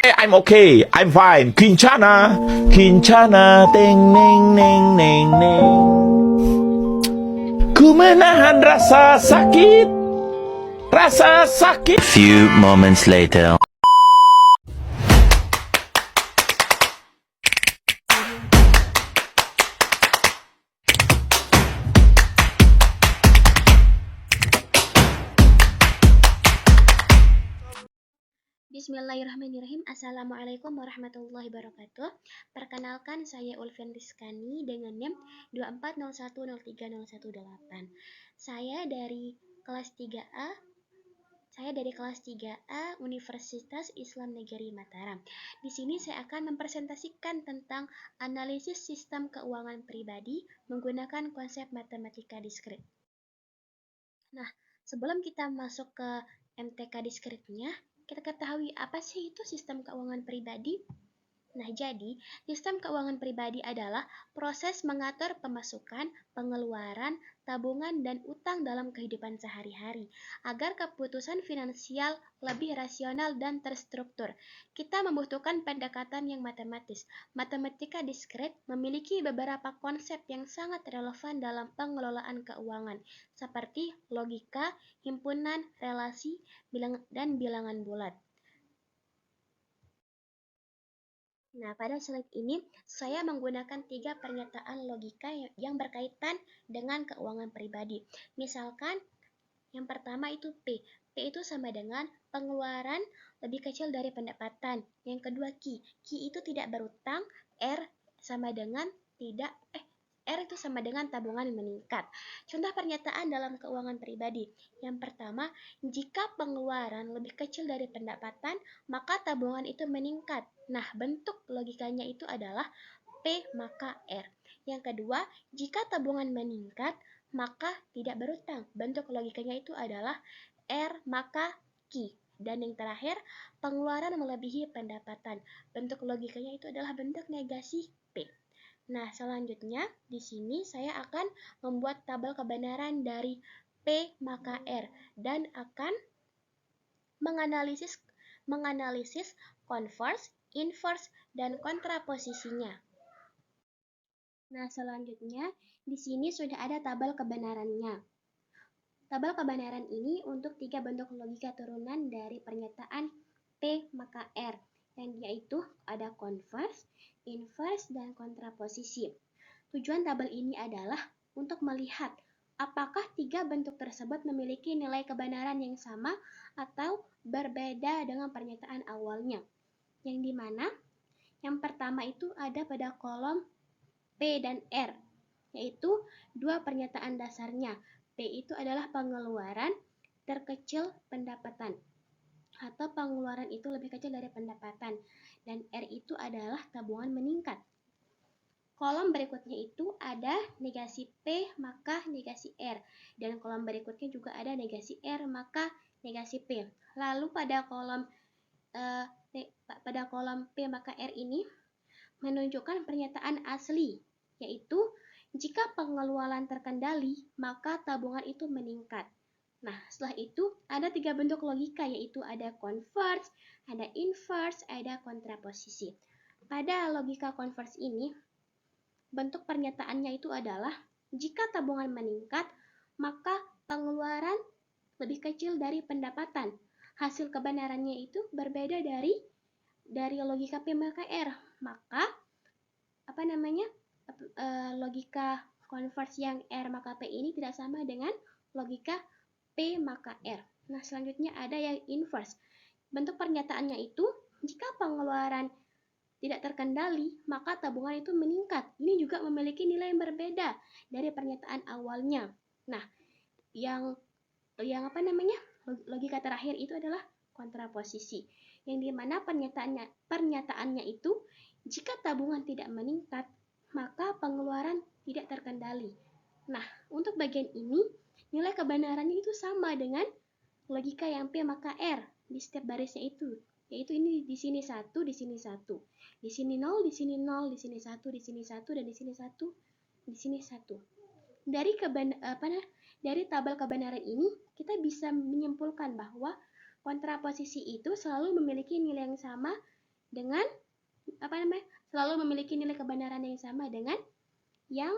I'm okay, I'm fine. Kincana, Kincana, ting, ning, ning, ning, ning. Ku menahan rasa sakit, rasa sakit. Few moments later. Bismillahirrahmanirrahim. Assalamualaikum warahmatullahi wabarakatuh. Perkenalkan, saya Ulfian Rizkani dengan NIM 240103018. Saya dari kelas 3A. Universitas Islam Negeri Mataram. Di sini saya akan mempresentasikan tentang analisis sistem keuangan pribadi menggunakan konsep matematika diskrit. Nah, sebelum kita masuk ke MTK diskritnya, kita ketahui apa sih itu sistem keuangan pribadi? Nah, jadi sistem keuangan pribadi adalah proses mengatur pemasukan, pengeluaran, tabungan, dan utang dalam kehidupan sehari-hari agar keputusan finansial lebih rasional dan terstruktur. Kita membutuhkan pendekatan yang matematis. Matematika diskrit memiliki beberapa konsep yang sangat relevan dalam pengelolaan keuangan, seperti logika, himpunan, relasi, dan bilangan bulat. Nah, pada slide ini saya menggunakan 3 pernyataan logika yang berkaitan dengan keuangan pribadi. Misalkan yang pertama itu P. P itu sama dengan pengeluaran lebih kecil dari pendapatan. Yang kedua Q. Q itu tidak berutang. R sama dengan R itu sama dengan tabungan meningkat. Contoh pernyataan dalam keuangan pribadi. Yang pertama, jika pengeluaran lebih kecil dari pendapatan, maka tabungan itu meningkat. Nah, bentuk logikanya itu adalah P maka R. Yang kedua, jika tabungan meningkat, maka tidak berutang. Bentuk logikanya itu adalah R maka Q. Dan yang terakhir, pengeluaran melebihi pendapatan. Bentuk logikanya itu adalah bentuk negasi P. Nah, selanjutnya di sini saya akan membuat tabel kebenaran dari P maka R dan akan menganalisis converse, inverse, dan kontraposisinya. Nah, selanjutnya di sini sudah ada tabel kebenarannya. Tabel kebenaran ini untuk 3 bentuk logika turunan dari pernyataan P maka R, yang yaitu ada converse, inverse, dan kontraposisi. Tujuan tabel ini adalah untuk melihat apakah 3 bentuk tersebut memiliki nilai kebenaran yang sama atau berbeda dengan pernyataan awalnya. Yang dimana yang pertama itu ada pada kolom P dan R, yaitu 2 pernyataan dasarnya. P itu adalah pengeluaran terkecil pendapatan, atau pengeluaran itu lebih kecil dari pendapatan, dan R itu adalah tabungan meningkat. Kolom berikutnya itu ada negasi P maka negasi R, dan kolom berikutnya juga ada negasi R maka negasi P. Lalu pada kolom P maka R ini menunjukkan pernyataan asli, yaitu jika pengeluaran terkendali maka tabungan itu meningkat. Nah, setelah itu ada 3 bentuk logika, yaitu ada converse, ada inverse, ada kontraposisi. Pada logika converse ini, bentuk pernyataannya itu adalah jika tabungan meningkat, maka pengeluaran lebih kecil dari pendapatan. Hasil kebenarannya itu berbeda dari logika P maka R. Maka logika converse yang R maka P ini tidak sama dengan logika P maka R. Nah, selanjutnya ada yang inverse. Bentuk pernyataannya itu jika pengeluaran tidak terkendali, maka tabungan itu meningkat. Ini juga memiliki nilai yang berbeda dari pernyataan awalnya. Nah, logika terakhir itu adalah kontraposisi, yang dimana pernyataannya itu jika tabungan tidak meningkat, maka pengeluaran tidak terkendali. Nah, untuk bagian ini nilai kebenarannya itu sama dengan logika yang P maka R di setiap barisnya itu, yaitu ini di sini 1, di sini 1, di sini 0, di sini 0, di sini 1, di sini 1, dan di sini 1, di sini 1. Dari tabel kebenaran ini kita bisa menyimpulkan bahwa kontraposisi itu selalu memiliki nilai yang sama dengan selalu memiliki nilai kebenaran yang sama dengan yang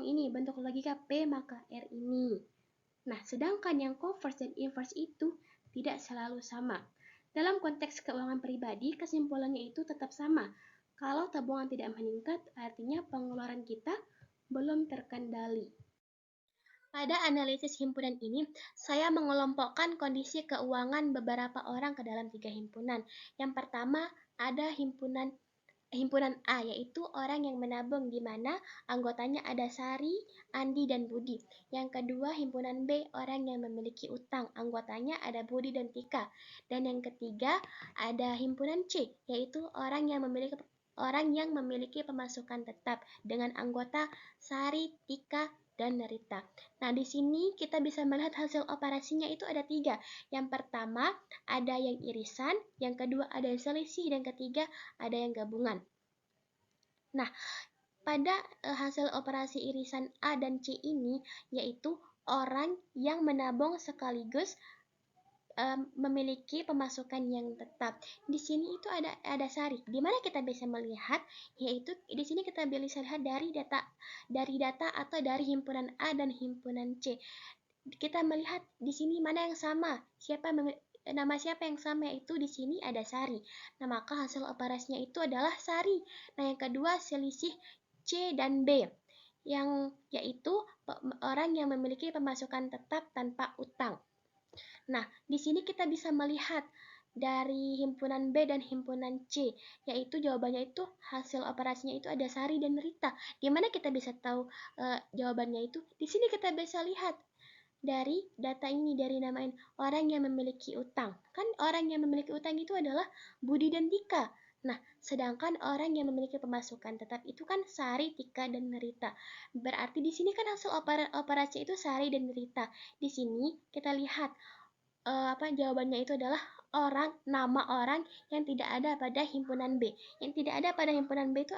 ini bentuk logika P maka R ini. Nah, sedangkan yang converse dan inverse itu tidak selalu sama. Dalam konteks keuangan pribadi, kesimpulannya itu tetap sama. Kalau tabungan tidak meningkat, artinya pengeluaran kita belum terkendali. Pada analisis himpunan ini, saya mengelompokkan kondisi keuangan beberapa orang ke dalam 3 himpunan. Yang pertama, ada himpunan A, yaitu orang yang menabung, di mana anggotanya ada Sari, Andi, dan Budi. Yang kedua, himpunan B, orang yang memiliki utang, anggotanya ada Budi dan Tika. Dan yang ketiga, ada himpunan C, yaitu orang yang memiliki pemasukan tetap dengan anggota Sari, Tika, dan Rita. Nah, di sini kita bisa melihat hasil operasinya itu ada 3. Yang pertama, ada yang irisan, yang kedua ada yang selisih, dan ketiga ada yang gabungan. Nah, pada hasil operasi irisan A dan C ini, yaitu orang yang menabung sekaligus memiliki pemasukan yang tetap. Di sini itu ada Sari. Di mana kita bisa melihat, yaitu di sini kita bisa lihat dari data atau dari himpunan A dan himpunan C. Kita melihat di sini mana yang sama, nama siapa yang sama, yaitu di sini ada Sari. Nah, maka hasil operasinya itu adalah Sari. Nah, yang kedua selisih C dan B, yang yaitu orang yang memiliki pemasukan tetap tanpa utang. Nah, di sini kita bisa melihat dari himpunan B dan himpunan C, yaitu jawabannya itu hasil operasinya itu ada Sari dan Rita. Di mana kita bisa tahu jawabannya itu? Di sini kita bisa lihat dari data ini, dari namain orang yang memiliki utang. Kan orang yang memiliki utang itu adalah Budi dan Tika. Nah, sedangkan orang yang memiliki pemasukan tetap itu kan Sari, Tika, dan Rita. Berarti di sini kan hasil operasi itu Sari dan Rita. Di sini kita lihat jawabannya itu adalah nama orang yang tidak ada pada himpunan B. Yang tidak ada pada himpunan B itu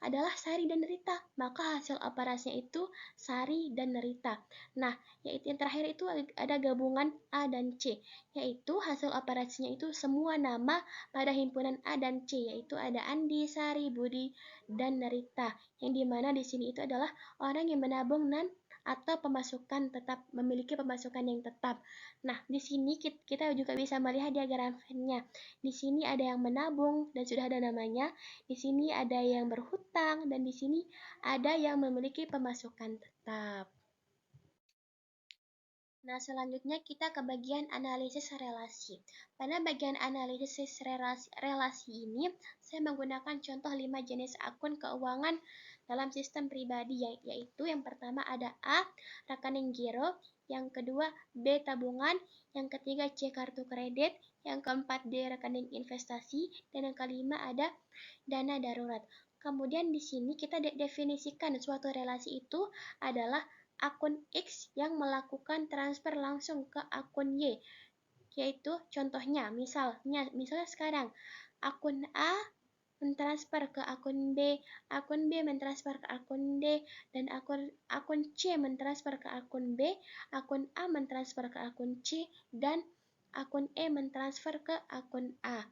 adalah Sari dan Rita. Maka hasil operasinya itu Sari dan Rita. Nah, yaitu yang terakhir itu ada gabungan A dan C, yaitu hasil operasinya itu semua nama pada himpunan A dan C, yaitu ada Andi, Sari, Budi, dan Rita. Yang dimana di sini itu adalah orang yang menabung atau memiliki pemasukan yang tetap. Nah, di sini kita juga bisa melihat diagramnya. Di sini ada yang menabung dan sudah ada namanya. Di sini ada yang berhutang dan di sini ada yang memiliki pemasukan tetap. Nah, selanjutnya kita ke bagian analisis relasi. Pada bagian analisis relasi ini, saya menggunakan contoh 5 jenis akun keuangan dalam sistem pribadi, yaitu yang pertama ada A, rekening giro, yang kedua B, tabungan, yang ketiga C, kartu kredit, yang keempat D, rekening investasi, dan yang kelima ada dana darurat. Kemudian di sini kita definisikan suatu relasi itu adalah akun X yang melakukan transfer langsung ke akun Y, yaitu contohnya misalnya sekarang akun A mentransfer ke akun B mentransfer ke akun D, dan akun C mentransfer ke akun B, akun A mentransfer ke akun C, dan akun E mentransfer ke akun A.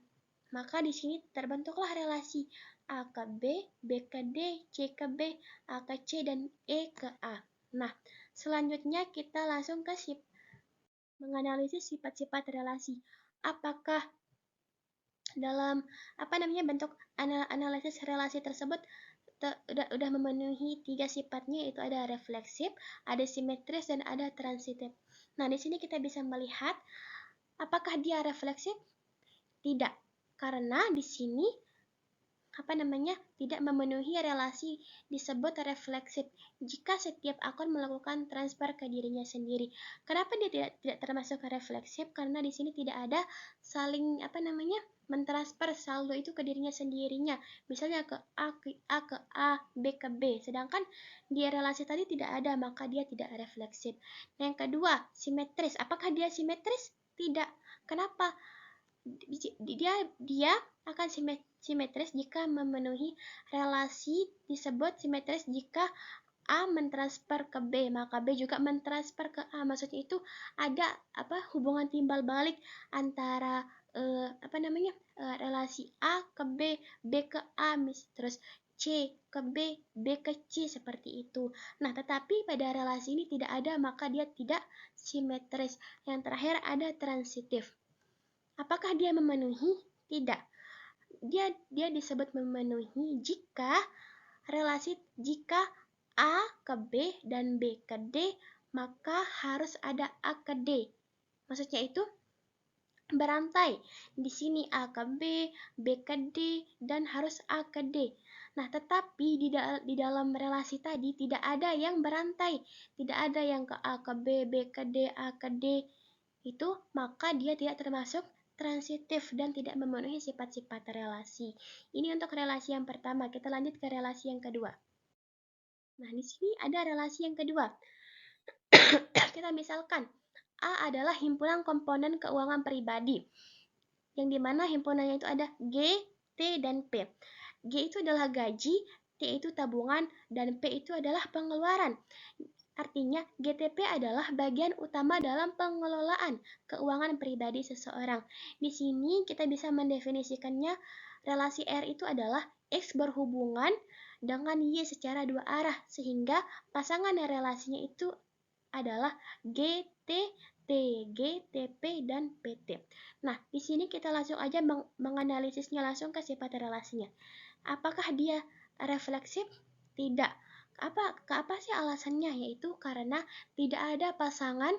Maka di sini terbentuklah relasi A ke B, B ke D, C ke B, A ke C, dan E ke A. Nah, selanjutnya kita langsung ke menganalisis sifat-sifat relasi. Apakah dalam bentuk analisis relasi tersebut udah memenuhi 3 sifatnya, yaitu ada refleksif, ada simetris, dan ada transitif. Nah, di sini kita bisa melihat apakah dia refleksif? Tidak, karena di sini tidak memenuhi relasi disebut refleksif jika setiap akun melakukan transfer ke dirinya sendiri. Kenapa dia tidak termasuk refleksif? Karena di sini tidak ada saling mentransfer saldo itu ke dirinya sendirinya. Misalnya ke A ke A, B ke B. Sedangkan di relasi tadi tidak ada, maka dia tidak refleksif. Yang kedua, simetris. Apakah dia simetris? Tidak. Kenapa? Dia akan simetris jika memenuhi relasi disebut simetris jika A mentransfer ke B, maka B juga mentransfer ke A. Maksudnya itu ada hubungan timbal balik antara relasi A ke B, B ke A, terus C ke B, B ke C, seperti itu. Nah, tetapi pada relasi ini tidak ada, maka dia tidak simetris. Yang terakhir ada transitif. Apakah dia memenuhi? Tidak. Dia disebut memenuhi jika A ke B dan B ke D, maka harus ada A ke D. Maksudnya itu berantai. Di sini A ke B, B ke D, dan harus A ke D. Nah, tetapi di dalam relasi tadi tidak ada yang berantai. Tidak ada yang ke A ke B, B ke D, A ke D. Itu maka dia tidak termasuk transitif dan tidak memenuhi sifat-sifat relasi. Ini untuk relasi yang pertama. Kita lanjut ke relasi yang kedua. Nah, di sini ada relasi yang kedua. Kita misalkan A adalah himpunan komponen keuangan pribadi, yang dimana himpunannya itu ada G, T, dan P. G itu adalah gaji, T itu tabungan, dan P itu adalah pengeluaran. Artinya, GTP adalah bagian utama dalam pengelolaan keuangan pribadi seseorang. Di sini kita bisa mendefinisikannya, relasi R itu adalah X berhubungan dengan Y secara dua arah, sehingga pasangan relasinya itu adalah GT, TG, TP, dan PT. Nah, di sini kita langsung aja menganalisisnya langsung ke sifat relasinya. Apakah dia refleksif? Tidak. Apa sih alasannya? Yaitu karena tidak ada pasangan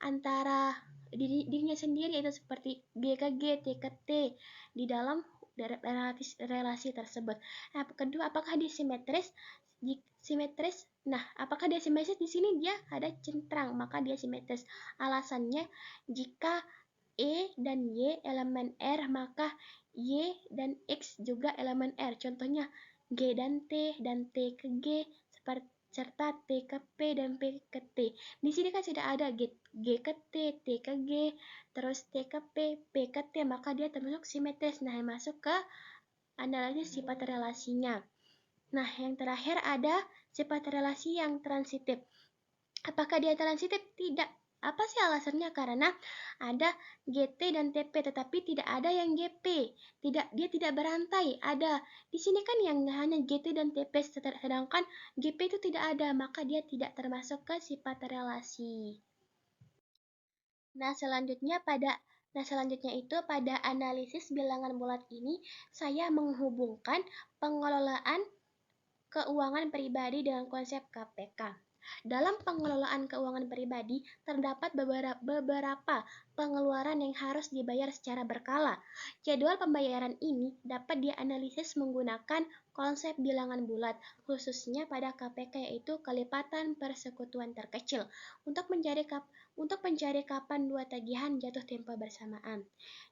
antara dirinya sendiri, yaitu seperti G ke G, T ke T di dalam relasi tersebut. Nah, kedua, apakah dia simetris? Simetris. Nah, apakah dia simetris? Di sini dia ada centrang, maka dia simetris. Alasannya, jika E dan Y elemen R, maka Y dan X juga elemen R. Contohnya G dan T ke G, serta T ke P dan P ke T. Di sini kan sudah ada G ke T ke G, terus T ke P, P ke T, maka dia termasuk simetris. Nah, masuk ke analisis sifat relasinya. Nah, yang terakhir ada sifat relasi yang transitif. Apakah dia transitif? Tidak. Apa sih alasannya? Karena ada GT dan TP, tetapi tidak ada yang GP. Dia tidak berantai. Ada. Di sini kan yang hanya GT dan TP, sedangkan GP itu tidak ada, maka dia tidak termasuk ke sifat relasi. Nah, selanjutnya itu pada analisis bilangan bulat ini, saya menghubungkan pengelolaan keuangan pribadi dengan konsep KPK. Dalam pengelolaan keuangan pribadi, terdapat beberapa pengeluaran yang harus dibayar secara berkala. Jadwal pembayaran ini dapat dianalisis menggunakan konsep bilangan bulat, khususnya pada KPK, yaitu kelipatan persekutuan terkecil, untuk mencari kapan dua tagihan jatuh tempo bersamaan.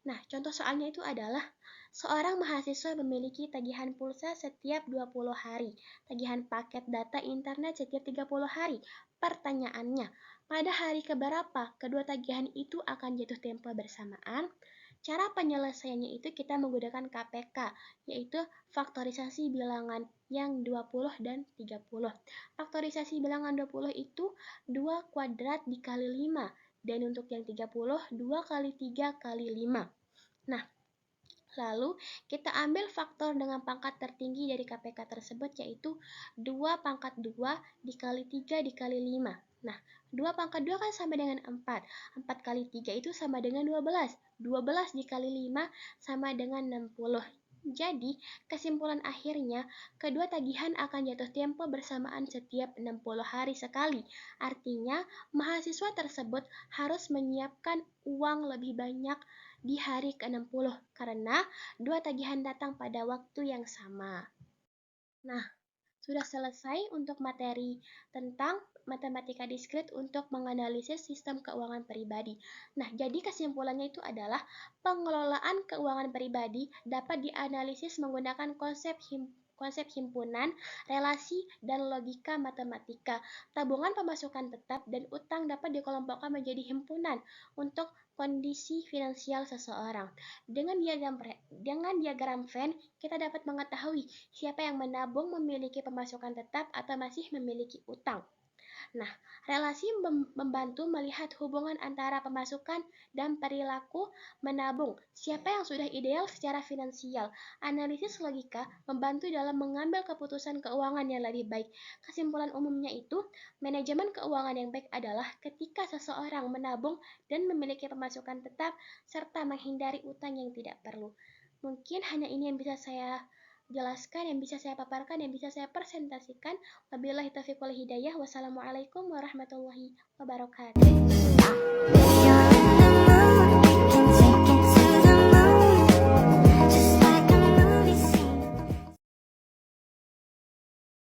Nah, contoh soalnya itu adalah seorang mahasiswa memiliki tagihan pulsa setiap 20 hari, tagihan paket data internet setiap 30 hari. Pertanyaannya, pada hari keberapa kedua tagihan itu akan jatuh tempo bersamaan? Cara penyelesaiannya itu kita menggunakan KPK, yaitu faktorisasi bilangan yang 20 dan 30. Faktorisasi bilangan 20 itu 2 kuadrat dikali 5, dan untuk yang 30, 2 kali 3 kali 5. Nah, lalu kita ambil faktor dengan pangkat tertinggi dari KPK tersebut, yaitu 2 pangkat 2 dikali 3 dikali 5. Nah, 2 pangkat 2 kan sama dengan 4. 4 kali 3 itu sama dengan 12. 12 dikali 5 sama dengan 60. Jadi, kesimpulan akhirnya, kedua tagihan akan jatuh tempo bersamaan setiap 60 hari sekali. Artinya, mahasiswa tersebut harus menyiapkan uang lebih banyak di hari ke-60 karena dua tagihan datang pada waktu yang sama. Nah, sudah selesai untuk materi tentang matematika diskrit untuk menganalisis sistem keuangan pribadi. Nah, jadi kesimpulannya itu adalah pengelolaan keuangan pribadi dapat dianalisis menggunakan konsep himpunan, relasi, dan logika matematika. Tabungan pemasukan tetap dan utang dapat dikelompokkan menjadi himpunan untuk kondisi finansial seseorang. Dengan diagram Venn, kita dapat mengetahui siapa yang menabung, memiliki pemasukan tetap, atau masih memiliki utang. Nah, relasi membantu melihat hubungan antara pemasukan dan perilaku menabung. Siapa yang sudah ideal secara finansial? Analisis logika membantu dalam mengambil keputusan keuangan yang lebih baik. Kesimpulan umumnya itu, manajemen keuangan yang baik adalah ketika seseorang menabung dan memiliki pemasukan tetap serta menghindari utang yang tidak perlu. Mungkin hanya ini yang bisa saya jelaskan, yang bisa saya paparkan, yang bisa saya presentasikan. Wabillahi taufiq wal hidayah. Wassalamualaikum warahmatullahi wabarakatuh.